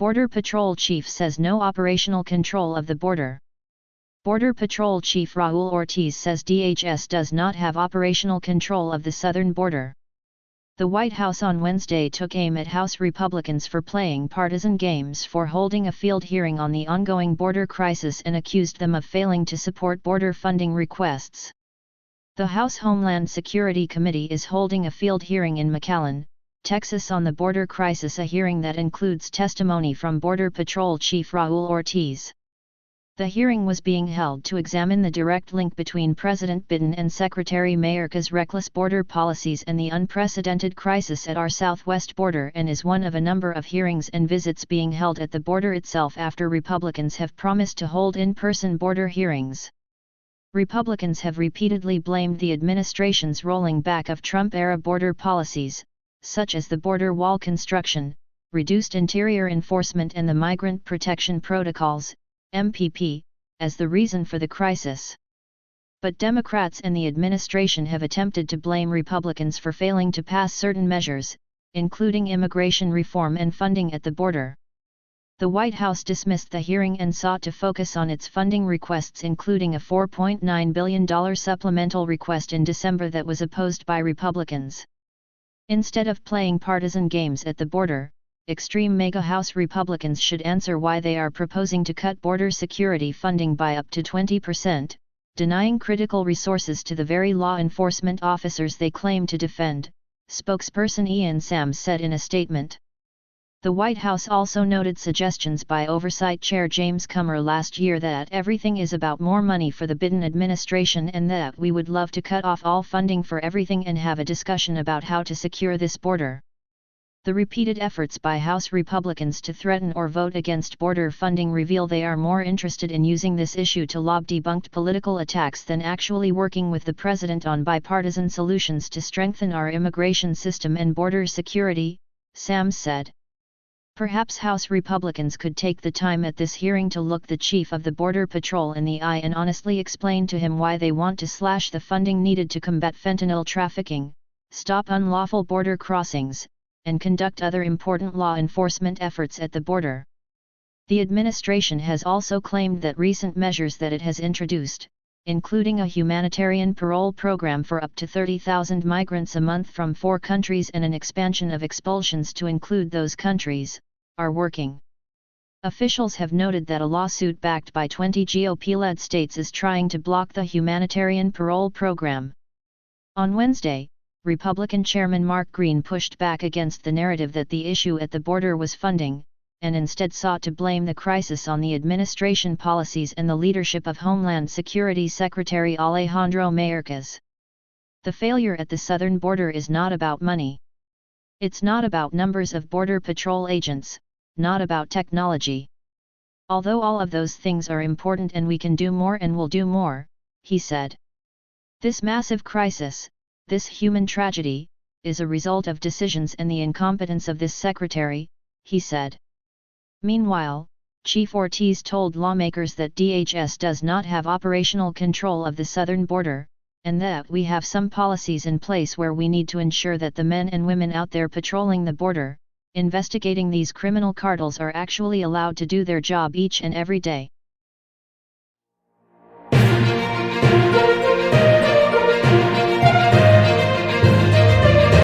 Border Patrol Chief says no operational control of the border. Border Patrol Chief Raul Ortiz says DHS does not have operational control of the southern border. The White House on Wednesday took aim at House Republicans for playing partisan games for holding a field hearing on the ongoing border crisis and accused them of failing to support border funding requests. The House Homeland Security Committee is holding a field hearing in McAllen, Texas on the border crisis, a hearing that includes testimony from Border Patrol Chief Raul Ortiz. The hearing was being held to examine the direct link between President Biden and Secretary Mayorkas' reckless border policies and the unprecedented crisis at our southwest border, and is one of a number of hearings and visits being held at the border itself after Republicans have promised to hold in-person border hearings. Republicans have repeatedly blamed the administration's rolling back of Trump-era border policies, such as the border wall construction, reduced interior enforcement and the Migrant Protection Protocols, MPP, as the reason for the crisis. But Democrats and the administration have attempted to blame Republicans for failing to pass certain measures, including immigration reform and funding at the border. The White House dismissed the hearing and sought to focus on its funding requests, including a $4.9 billion supplemental request in December that was opposed by Republicans. Instead of playing partisan games at the border, extreme MAGA House Republicans should answer why they are proposing to cut border security funding by up to 20%, denying critical resources to the very law enforcement officers they claim to defend, spokesperson Ian Sams said in a statement. The White House also noted suggestions by Oversight Chair James Comer last year that everything is about more money for the Biden administration and that we would love to cut off all funding for everything and have a discussion about how to secure this border. The repeated efforts by House Republicans to threaten or vote against border funding reveal they are more interested in using this issue to lob debunked political attacks than actually working with the president on bipartisan solutions to strengthen our immigration system and border security, Sams said. Perhaps House Republicans could take the time at this hearing to look the chief of the Border Patrol in the eye and honestly explain to him why they want to slash the funding needed to combat fentanyl trafficking, stop unlawful border crossings, and conduct other important law enforcement efforts at the border. The administration has also claimed that recent measures that it has introduced, including a humanitarian parole program for up to 30,000 migrants a month from 4 countries and an expansion of expulsions to include those countries, are working. Officials have noted that a lawsuit backed by 20 GOP-led states is trying to block the humanitarian parole program. On Wednesday, Republican Chairman Mark Green pushed back against the narrative that the issue at the border was funding, and instead sought to blame the crisis on the administration policies and the leadership of Homeland Security Secretary Alejandro Mayorkas. The failure at the southern border is not about money. It's not about numbers of Border Patrol agents, not about technology. Although all of those things are important and we can do more and will do more, he said. This massive crisis, this human tragedy, is a result of decisions and the incompetence of this secretary, he said. Meanwhile, Chief Ortiz told lawmakers that DHS does not have operational control of the southern border, and that we have some policies in place where we need to ensure that the men and women out there patrolling the border, investigating these criminal cartels, are actually allowed to do their job each and every day.